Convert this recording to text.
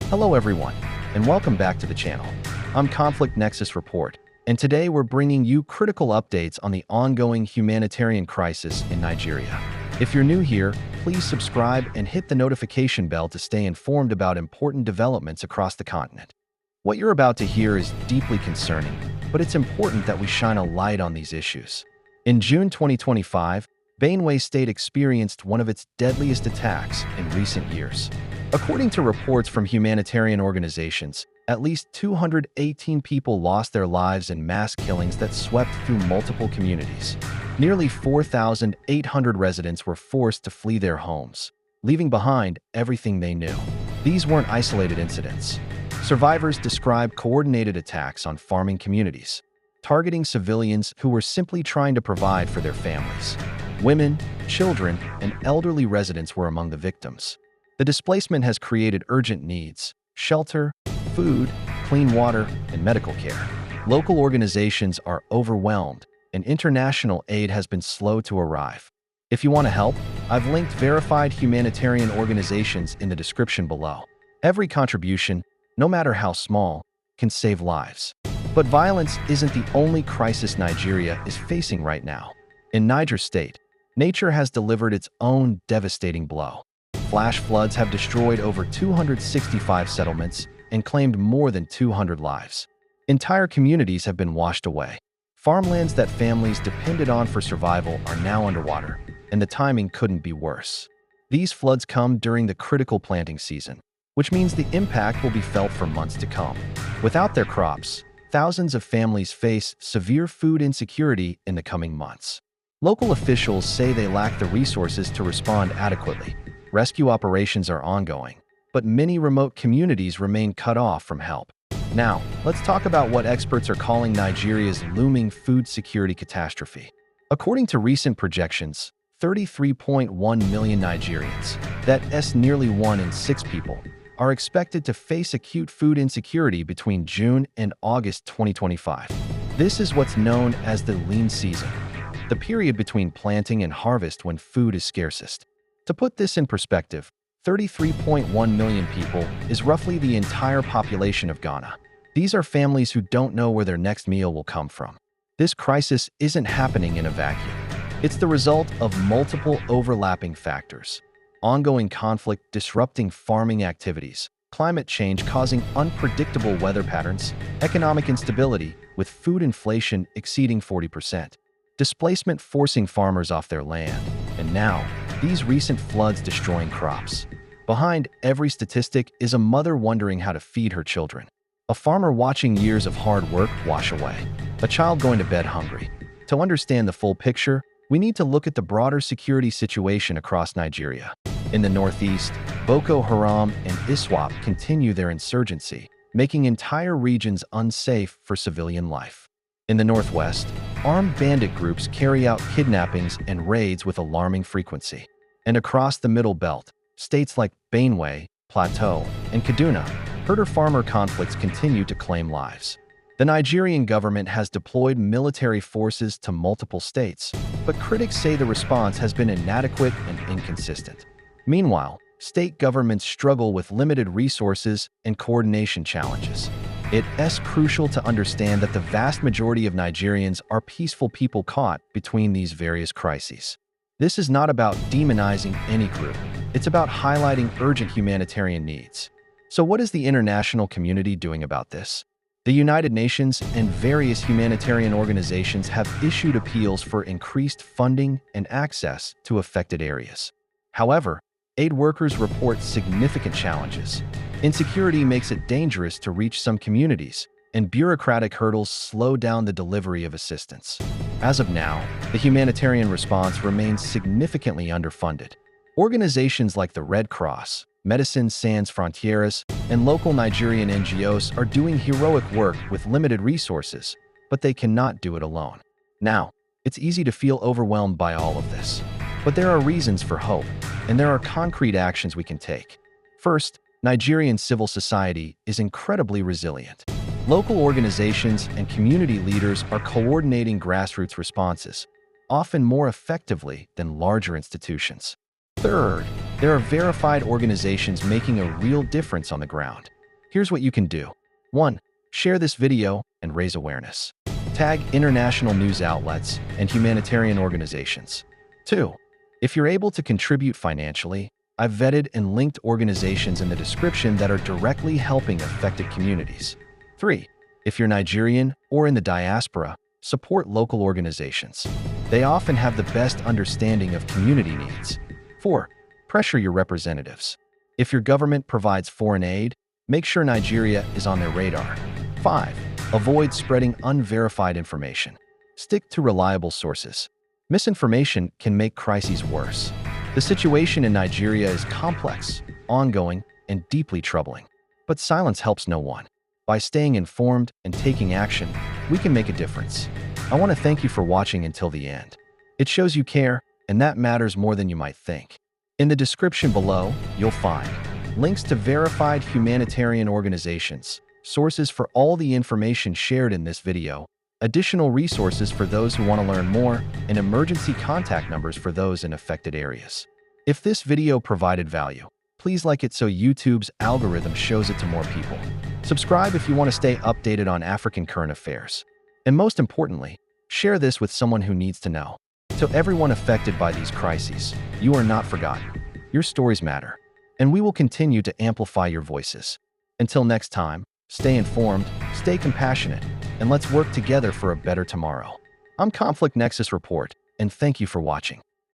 Hello everyone, and welcome back to the channel. I'm Conflict Nexus Report, and today we're bringing you critical updates on the ongoing humanitarian crisis in Nigeria. If you're new here, please subscribe and hit the notification bell to stay informed about important developments across the continent. What you're about to hear is deeply concerning, but it's important that we shine a light on these issues. In June 2025, Benue State experienced one of its deadliest attacks in recent years. According to reports from humanitarian organizations, at least 218 people lost their lives in mass killings that swept through multiple communities. Nearly 4,800 residents were forced to flee their homes, leaving behind everything they knew. These weren't isolated incidents. Survivors describe coordinated attacks on farming communities, targeting civilians who were simply trying to provide for their families. Women, children, and elderly residents were among the victims. The displacement has created urgent needs: shelter, food, clean water, and medical care. Local organizations are overwhelmed, and international aid has been slow to arrive. If you want to help, I've linked verified humanitarian organizations in the description below. Every contribution, no matter how small, can save lives. But violence isn't the only crisis Nigeria is facing right now. In Niger State, nature has delivered its own devastating blow. Flash floods have destroyed over 265 settlements and claimed more than 200 lives. Entire communities have been washed away. Farmlands that families depended on for survival are now underwater, and the timing couldn't be worse. These floods come during the critical planting season, which means the impact will be felt for months to come. Without their crops, thousands of families face severe food insecurity in the coming months. Local officials say they lack the resources to respond adequately. Rescue operations are ongoing, but many remote communities remain cut off from help. Now, let's talk about what experts are calling Nigeria's looming food security catastrophe. According to recent projections, 33.1 million Nigerians, that's nearly 1 in 6 people, are expected to face acute food insecurity between June and August 2025. This is what's known as the lean season, the period between planting and harvest when food is scarcest. To put this in perspective, 33.1 million people is roughly the entire population of Ghana. These are families who don't know where their next meal will come from. This crisis isn't happening in a vacuum. It's the result of multiple overlapping factors: ongoing conflict disrupting farming activities, climate change causing unpredictable weather patterns, economic instability with food inflation exceeding 40%, displacement forcing farmers off their land, and now, these recent floods destroying crops. Behind every statistic is a mother wondering how to feed her children, a farmer watching years of hard work wash away, a child going to bed hungry. To understand the full picture, we need to look at the broader security situation across Nigeria. In the northeast, Boko Haram and ISWAP continue their insurgency, making entire regions unsafe for civilian life. In the northwest, armed bandit groups carry out kidnappings and raids with alarming frequency. And across the Middle Belt, states like Benue, Plateau, and Kaduna, herder-farmer conflicts continue to claim lives. The Nigerian government has deployed military forces to multiple states, but critics say the response has been inadequate and inconsistent. Meanwhile, state governments struggle with limited resources and coordination challenges. It's crucial to understand that the vast majority of Nigerians are peaceful people caught between these various crises. This is not about demonizing any group. It's about highlighting urgent humanitarian needs. So what is the international community doing about this? The United Nations and various humanitarian organizations have issued appeals for increased funding and access to affected areas. However, aid workers report significant challenges. Insecurity makes it dangerous to reach some communities, and bureaucratic hurdles slow down the delivery of assistance. As of now, the humanitarian response remains significantly underfunded. Organizations like the Red Cross, Médecins Sans Frontières, and local Nigerian NGOs are doing heroic work with limited resources, but they cannot do it alone. Now, it's easy to feel overwhelmed by all of this. But there are reasons for hope, and there are concrete actions we can take. First, Nigerian civil society is incredibly resilient. Local organizations and community leaders are coordinating grassroots responses, often more effectively than larger institutions. Third, there are verified organizations making a real difference on the ground. Here's what you can do. 1. Share this video and raise awareness. Tag international news outlets and humanitarian organizations. 2. If you're able to contribute financially, I've vetted and linked organizations in the description that are directly helping affected communities. 3. If you're Nigerian or in the diaspora, support local organizations. They often have the best understanding of community needs. 4. Pressure your representatives. If your government provides foreign aid, make sure Nigeria is on their radar. 5. Avoid spreading unverified information. Stick to reliable sources. Misinformation can make crises worse. The situation in Nigeria is complex, ongoing, and deeply troubling. But silence helps no one. By staying informed and taking action, we can make a difference. I want to thank you for watching until the end. It shows you care, and that matters more than you might think. In the description below, you'll find links to verified humanitarian organizations, sources for all the information shared in this video, additional resources for those who want to learn more, and emergency contact numbers for those in affected areas. If this video provided value, please like it so YouTube's algorithm shows it to more people. Subscribe if you want to stay updated on African current affairs. And most importantly, share this with someone who needs to know. To everyone affected by these crises, you are not forgotten. Your stories matter, and we will continue to amplify your voices. Until next time, stay informed, stay compassionate, and let's work together for a better tomorrow. I'm Conflict Nexus Report, and thank you for watching.